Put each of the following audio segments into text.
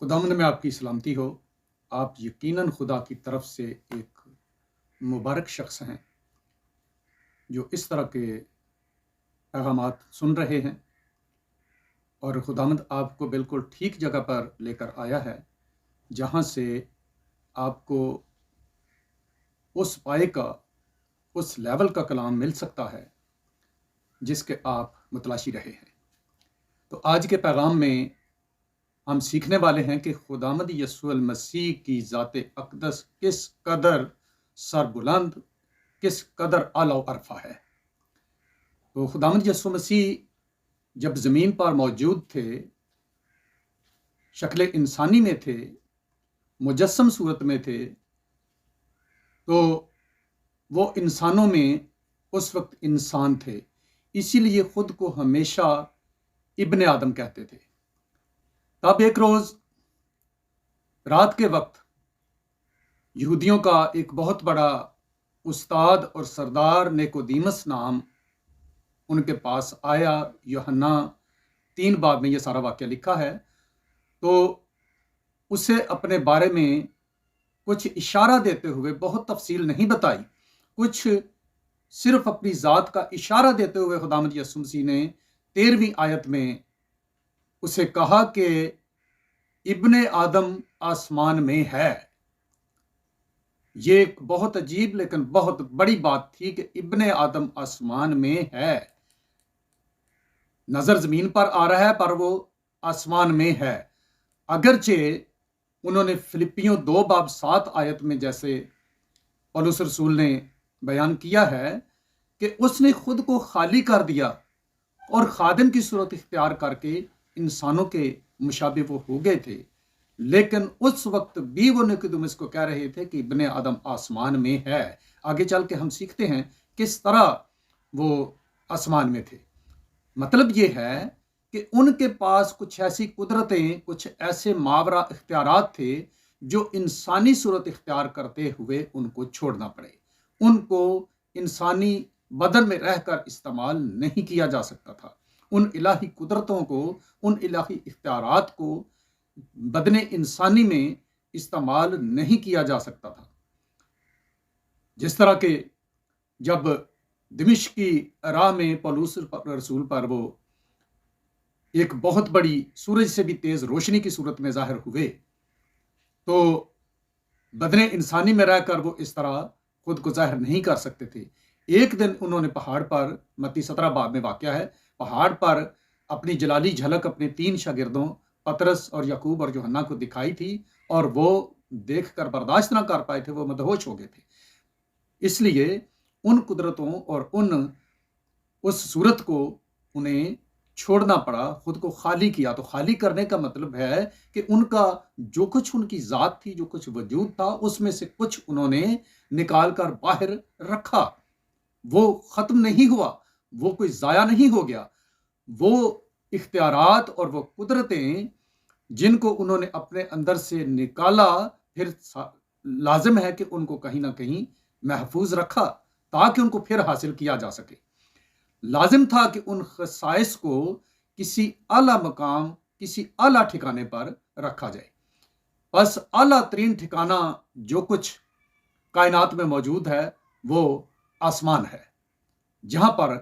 खुदावंद में आपकी सलामती हो। आप यकीनन खुदा की तरफ से एक मुबारक शख्स हैं जो इस तरह के पैगामात सुन रहे हैं, और खुदावंद आपको बिल्कुल ठीक जगह पर लेकर आया है जहाँ से आपको उस पाए का, उस लेवल का कलाम मिल सकता है जिसके आप मुतलाशी रहे हैं। तो आज के पैगाम में हम सीखने वाले हैं कि खुदावंद यीशु मसीह की ज़ात अक़दस किस कदर सरबुलंद, किस कदर आला व अरफा है। तो खुदावंद यीशु मसीह जब ज़मीन पर मौजूद थे, शक्ल इंसानी में थे, मुजस्सम सूरत में थे, तो वो इंसानों में उस वक्त इंसान थे, इसीलिए खुद को हमेशा इब्ने आदम कहते थे। तब एक रोज़ रात के वक्त यहूदियों का एक बहुत बड़ा उस्ताद और सरदार निकोदेमुस नाम उनके पास आया। यूहन्ना 3 बाब में यह सारा वाक्य लिखा है। तो उसे अपने बारे में कुछ इशारा देते हुए, बहुत तफसील नहीं बताई, कुछ सिर्फ अपनी ज़ात का इशारा देते हुए खुदावंद यीशु मसीह ने 13वीं आयत में उसे कहा कि इब्ने आदम आसमान में है। ये एक बहुत अजीब लेकिन बहुत बड़ी बात थी कि इब्ने आदम आसमान में है। नजर जमीन पर आ रहा है पर वो आसमान में है। अगरचे उन्होंने फिलिपियों 2 बाब 7 आयत में जैसे पौलुस रसूल ने बयान किया है कि उसने खुद को खाली कर दिया और खादिम की सूरत इख्तियार करके इंसानों के मुशाबे वो हो गए थे, लेकिन उस वक्त भी वो निकोदेमुस को कह रहे थे कि इब्ने आदम आसमान में है। आगे चल के हम सीखते हैं किस तरह वो आसमान में थे। मतलब ये है कि उनके पास कुछ ऐसी कुदरतें, कुछ ऐसे मावरा इख्तियारात थे जो इंसानी सूरत इख्तियार करते हुए उनको छोड़ना पड़े। उनको इंसानी बदन में रहकर इस्तेमाल नहीं किया जा सकता था। उन इलाही कुदरतों को, उन इलाही इख्तियारात को बदने इंसानी में इस्तेमाल नहीं किया जा सकता था। जिस तरह के जब दिमिश्क की राह में पौलुस रसूल पर वो एक बहुत बड़ी सूरज से भी तेज रोशनी की सूरत में जाहिर हुए, तो बदने इंसानी में रहकर वो इस तरह खुद को जाहिर नहीं कर सकते थे। एक दिन उन्होंने पहाड़ पर, मत्ती 17 बाब में वाक़या है, पहाड़ पर अपनी जलाली झलक अपने 3 शागिर्दों पतरस और याकूब और यूहन्ना को दिखाई थी, और वो देखकर बर्दाश्त ना कर पाए थे, वो मदहोश हो गए थे। इसलिए उन कुदरतों और उस सूरत को उन्हें छोड़ना पड़ा, खुद को खाली किया। तो खाली करने का मतलब है कि उनका जो कुछ उनकी ज़ात थी, जो कुछ वजूद था, उसमें से कुछ उन्होंने निकाल कर बाहर रखा। वो ख़त्म नहीं हुआ, वो कोई ज़ाया नहीं हो गया। वो इख्तियारात और वो कुदरतें जिनको उन्होंने अपने अंदर से निकाला, फिर लाजिम है कि उनको कहीं ना कहीं महफूज रखा ताकि उनको फिर हासिल किया जा सके। लाजिम था कि उन खसाइस को किसी आला मकाम, किसी आला ठिकाने पर रखा जाए। बस आला तरीन ठिकाना जो कुछ कायनात में मौजूद है वो आसमान है, जहां पर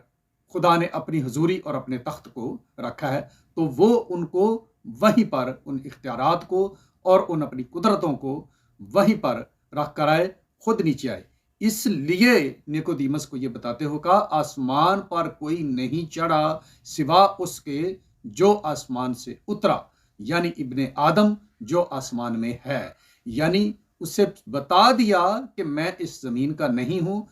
खुदा ने अपनी हुजूरी और अपने तख्त को रखा है। तो वो उनको वहीं पर, उन इख्तियारात को और उन अपनी कुदरतों को वहीं पर रख कर आए, खुद नीचे आए। इसलिए निकोदेमुस को ये बताते हो कहा, आसमान पर कोई नहीं चढ़ा सिवा उसके जो आसमान से उतरा, यानी इब्ने आदम जो आसमान में है। यानी उसे बता दिया कि मैं इस जमीन का नहीं हूं।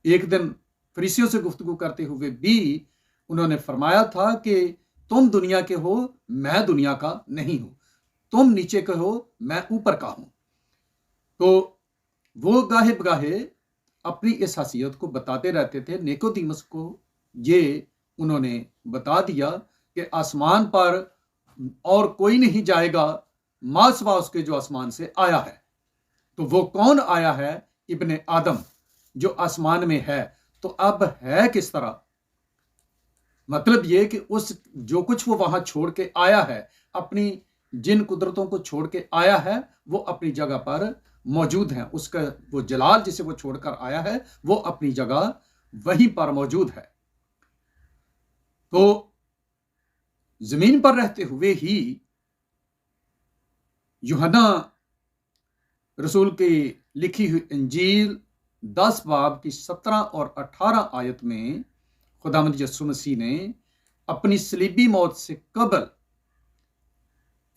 एक दिन फरीसियों से गुफ्तगू करते हुए भी उन्होंने फरमाया था कि तुम दुनिया के हो, मैं दुनिया का नहीं हूं। तुम नीचे के हो, मैं ऊपर का हूं। तो वो गाहे बगाहे अपनी इस हसीयत को बताते रहते थे। निकोदेमुस को ये उन्होंने बता दिया कि आसमान पर और कोई नहीं जाएगा मां सिवा उसके जो आसमान से आया है। तो वो कौन आया है? इब्ने आदम जो आसमान में है। तो अब है किस तरह? मतलब ये कि उस जो कुछ वो वहां छोड़ के आया है, अपनी जिन कुदरतों को छोड़ के आया है वो अपनी जगह पर मौजूद हैं। उसका वो जलाल जिसे वो छोड़कर आया है वो अपनी जगह वहीं पर मौजूद है। तो जमीन पर रहते हुए ही यूहन्ना रसूल की लिखी हुई इंजील 10 बाब की 17 और 18 आयत में खुदावंद यीशु मसीह ने अपनी सलीबी मौत से कबल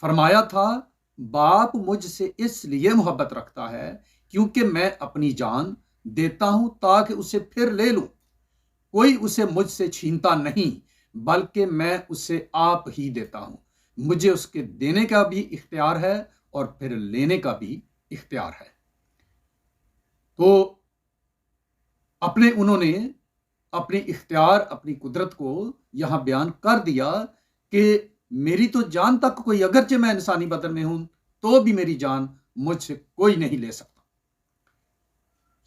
फरमाया था, बाप मुझसे इसलिए मोहब्बत रखता है क्योंकि मैं अपनी जान देता हूं ताकि उसे फिर ले लूं। कोई उसे मुझसे छीनता नहीं बल्कि मैं उसे आप ही देता हूं। मुझे उसके देने का भी इख्तियार है और फिर लेने का भी इख्तियार है। तो उन्होंने अपनी इख्तियार, अपनी कुदरत को यहां बयान कर दिया कि मेरी तो जान तक कोई, अगरचे मैं इंसानी बदन में हूं तो भी मेरी जान मुझसे कोई नहीं ले सकता।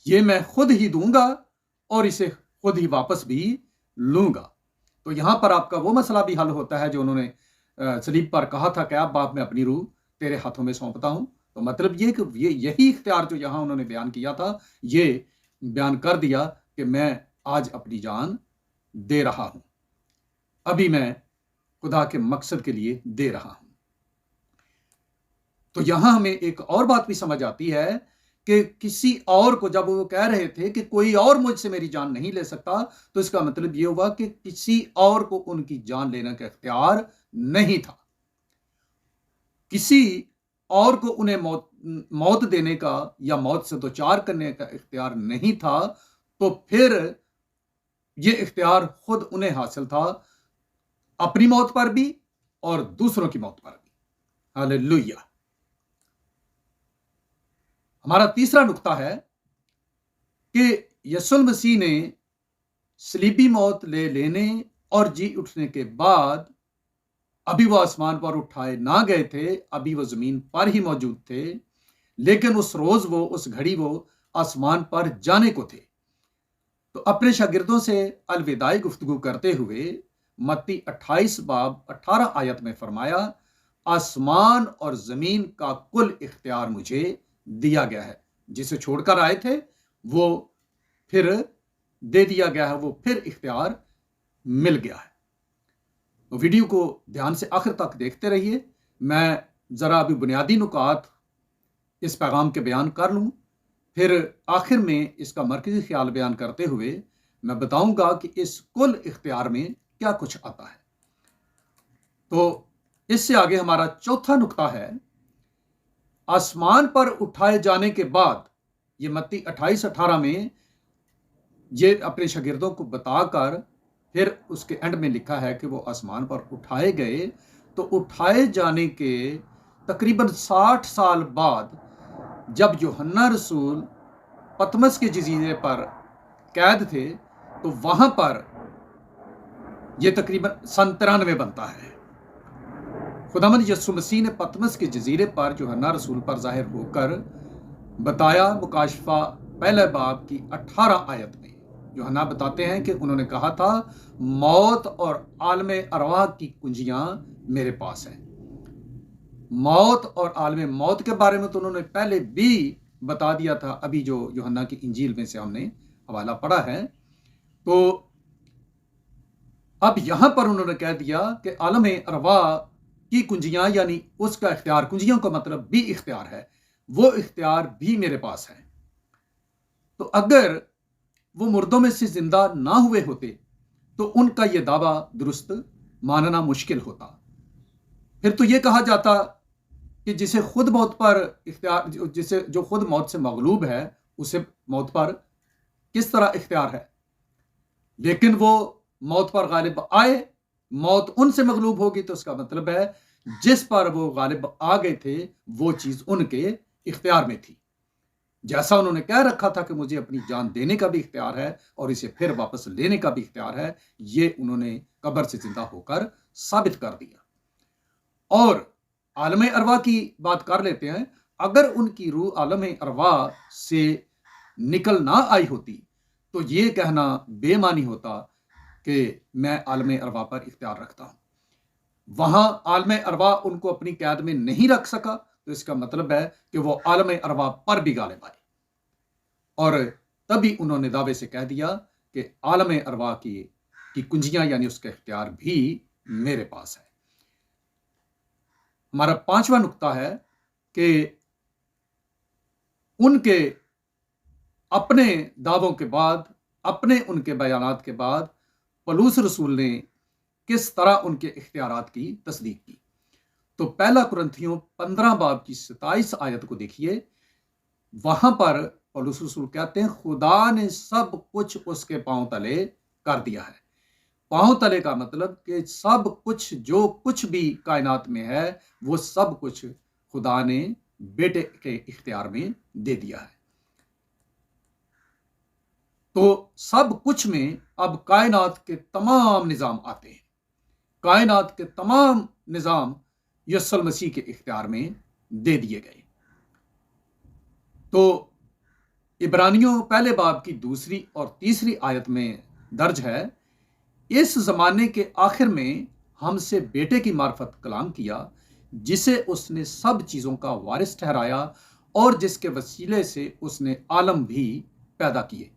ये मैं खुद ही दूंगा और इसे खुद ही वापस भी लूंगा। तो यहां पर आपका वो मसला भी हल होता है जो उन्होंने सलीब पर कहा था कि अब बाप मैं अपनी रूह तेरे हाथों में सौंपता हूं। तो मतलब ये कि ये यही इख्तियार जो यहां उन्होंने बयान किया था, ये बयान कर दिया कि मैं आज अपनी जान दे रहा हूं, अभी मैं खुदा के मकसद के लिए दे रहा हूं। तो यहां हमें एक और बात भी समझ आती है कि किसी और को, जब वो कह रहे थे कि कोई और मुझसे मेरी जान नहीं ले सकता, तो इसका मतलब ये हुआ कि किसी और को उनकी जान लेने का इख्तियार नहीं था। किसी और को उन्हें मौत देने का या मौत से दोचार करने का इख्तियार नहीं था। तो फिर ये इख्तियार खुद उन्हें हासिल था, अपनी मौत पर भी और दूसरों की मौत पर भी। हालेलुया। हमारा तीसरा नुक्ता है कि यीशु मसीह ने सलीबी मौत ले लेने और जी उठने के बाद अभी वो आसमान पर उठाए ना गए थे, अभी वो जमीन पर ही मौजूद थे, लेकिन उस रोज वो, उस घड़ी वो आसमान पर जाने को थे। तो अपने शागिर्दों से अलविदाई गुफ्तगू करते हुए मत्ती 28 बाब 18 आयत में फरमाया, आसमान और जमीन का कुल इख्तियार मुझे दिया गया है। जिसे छोड़कर आए थे वो फिर दे दिया गया है, वो फिर इख्तियार मिल गया है। तो वीडियो को ध्यान से आखिर तक देखते रहिए। मैं जरा अभी बुनियादी नुकात इस पैगाम के बयान कर लूं, फिर आखिर में इसका मरकजी ख्याल बयान करते हुए मैं बताऊंगा कि इस कुल इख्तियार में क्या कुछ आता है। तो इससे आगे हमारा चौथा नुक्ता है, आसमान पर उठाए जाने के बाद। ये मत्ती 28-18 में ये अपने शागिर्दों को बताकर फिर उसके एंड में लिखा है कि वो आसमान पर उठाए गए। तो उठाए जाने के तकरीबन 60 साल बाद जब यूहन्ना रसूल पतमस के जजीरे पर कैद थे, तो वहां पर यह तकरीबन सन 93 बनता है। खुदावंद यीशु मसीह ने पतमस के जजीरे पर यूहन्ना रसूल पर जाहिर होकर बताया। मुकाशफा पहले बाब की 18 आयत में यूहन्ना बताते हैं कि उन्होंने कहा था, मौत और आलम अरवाह की कुंजियां मेरे पास हैं। मौत और आलम मौत के बारे में तो उन्होंने पहले भी बता दिया था, अभी जो यूहन्ना की इंजील में से हमने हवाला पढ़ा है। तो अब यहां पर उन्होंने कह दिया कि आलम अरवाह की कुंजियां, यानी उसका इख्तियार, कुंजियों का मतलब भी इख्तियार है, वो इख्तियार भी मेरे पास है। तो अगर वो मुर्दों में से जिंदा ना हुए होते तो उनका यह दावा दुरुस्त मानना मुश्किल होता। फिर तो यह कहा जाता कि जिसे खुद मौत पर इख्तियार, जो खुद मौत से मगलूब है, उसे मौत पर किस तरह इख्तियार है। लेकिन वो मौत पर गालिब आए, मौत उनसे मगलूब होगी, तो उसका मतलब है जिस पर वो गालिब आ गए थे वो चीज उनके इख्तियार में थी। जैसा उन्होंने कह रखा था कि मुझे अपनी जान देने का भी इख्तियार है और इसे फिर वापस लेने का भी इख्तियार है, ये उन्होंने कब्र से जिंदा होकर साबित कर दिया। और आलम अरवा की बात कर लेते हैं। अगर उनकी रूह आलम अरवा से निकल ना आई होती तो ये कहना बेमानी होता कि मैं आलम अरवा पर इख्तियार रखता हूं। वहां आलम अरवा उनको अपनी कैद में नहीं रख सका, तो इसका मतलब है कि वो आलम अरवा पर भी गालिब आए। और तभी उन्होंने दावे से कह दिया कि आलम अरवा की कुंजियां यानी उसका इख्तियार भी मेरे पास है। हमारा पांचवा नुक्ता है कि उनके अपने दावों के बाद, अपने उनके बयानात के बाद पलूस रसूल ने किस तरह उनके इख्तियारात की तस्दीक की। तो पहला कुरिन्थियों 15 बाब की 27 आयत को देखिए। वहां पर पौलुस रसूल कहते हैं, खुदा ने सब कुछ उसके पांव तले कर दिया है। पांव तले का मतलब कि सब कुछ, जो कुछ भी कायनात में है, वो सब कुछ खुदा ने बेटे के इख्तियार में दे दिया है। तो सब कुछ में अब कायनात के तमाम निजाम आते हैं। कायनात के तमाम निजाम यीशु मसीह के इख्तियार में दे दिए गए। तो इब्रानियों पहले बाब की 2 और 3 आयत में दर्ज है, इस जमाने के आखिर में हमसे बेटे की मार्फत कलाम किया, जिसे उसने सब चीजों का वारिस ठहराया और जिसके वसीले से उसने आलम भी पैदा किए।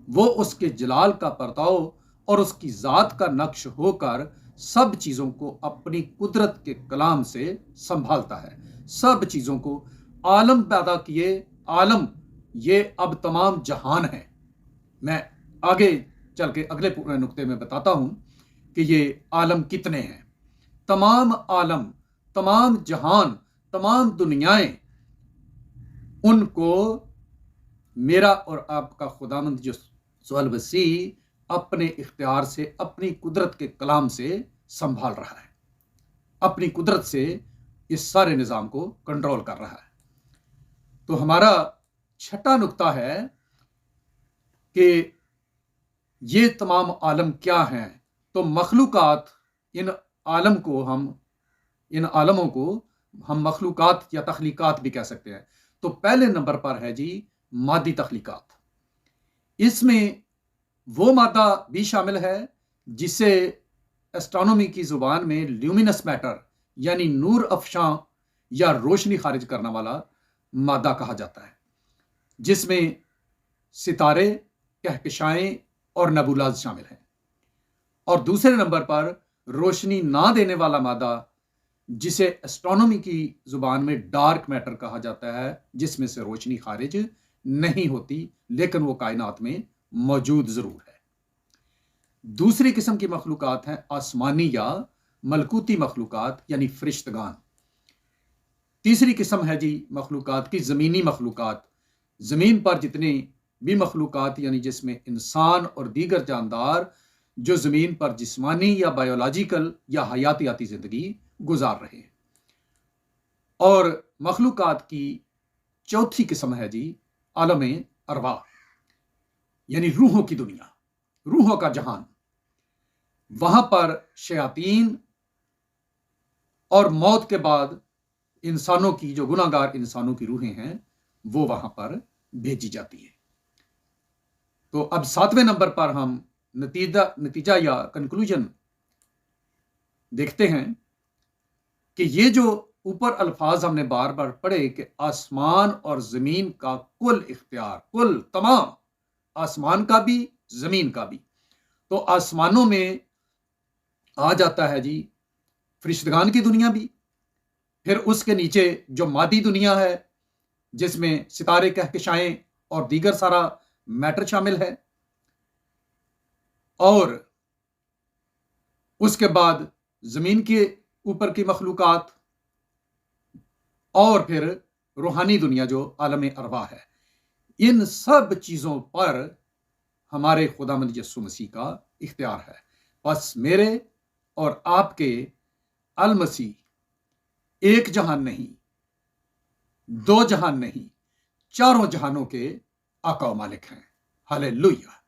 वो उसके जलाल का परताव और उसकी जात का नक्श होकर सब चीजों को अपनी कुदरत के कलाम से संभालता है। सब चीजों को आलम पैदा किए। आलम ये अब तमाम जहान है। मैं आगे चल के अगले नुक्ते में बताता हूं कि ये आलम कितने हैं। तमाम आलम, तमाम जहान, तमाम दुनियाएं, उनको मेरा और आपका खुदावंद जो सुअल वसीह अपने इख्तियार से, अपनी कुदरत के कलाम से संभाल रहा है। अपनी कुदरत से इस सारे निजाम को कंट्रोल कर रहा है। तो हमारा छठा नुक्ता है कि ये तमाम आलम क्या हैं। तो मखलूकात, इन आलमों को हम मखलूकात या तख्लीकात भी कह सकते हैं। तो पहले नंबर पर है जी मादी तख्लीकात। इसमें वो मादा भी शामिल है जिसे एस्ट्रोनॉमी की जुबान में ल्यूमिनस मैटर यानी नूर अफशां या रोशनी खारिज करने वाला मादा कहा जाता है, जिसमें सितारे, कहकशाएं और नबूलाज शामिल हैं। और दूसरे नंबर पर रोशनी ना देने वाला मादा, जिसे एस्ट्रोनॉमी की जुबान में डार्क मैटर कहा जाता है, जिसमें से रोशनी खारिज नहीं होती लेकिन वो कायनात में मौजूद जरूर है। दूसरी किस्म की मखलूकात हैं आसमानी या मलकूती मखलूकात यानी फरिश्तगान। तीसरी किस्म है जी मखलूकात की ज़मीनी मखलूकात। ज़मीन पर जितनी भी मखलूकात यानी जिसमें इंसान और दीगर जानदार जो ज़मीन पर जिस्मानी या बायोलॉजिकल या हयातियाती ज़िंदगी गुजार रहे हैं। और मखलूकात की चौथी किस्म है जी आलम अरवा यानी रूहों की दुनिया, रूहों का जहान। वहां पर शयातीन और मौत के बाद इंसानों की, जो गुनाहगार इंसानों की रूहें हैं, वो वहां पर भेजी जाती है। तो अब 7वें नंबर पर हम नतीजा या कंक्लूजन देखते हैं कि ये जो ऊपर अल्फाज हमने बार बार पढ़े कि आसमान और जमीन का कुल इख्तियार, कुल तमाम, आसमान का भी जमीन का भी। तो आसमानों में आ जाता है जी फरिश्तगान की दुनिया भी, फिर उसके नीचे जो मादी दुनिया है जिसमें सितारे, कहकशाएं और दीगर सारा मैटर शामिल है, और उसके बाद जमीन के ऊपर की मखलूकात, और फिर रूहानी दुनिया जो आलम अरवा है। इन सब चीजों पर हमारे खुदावंद यीशु मसीह का इख्तियार है। बस मेरे और आपके अल मसीह एक जहान नहीं, दो जहान नहीं, चारों जहानों के आका व मालिक हैं। हालेलुया।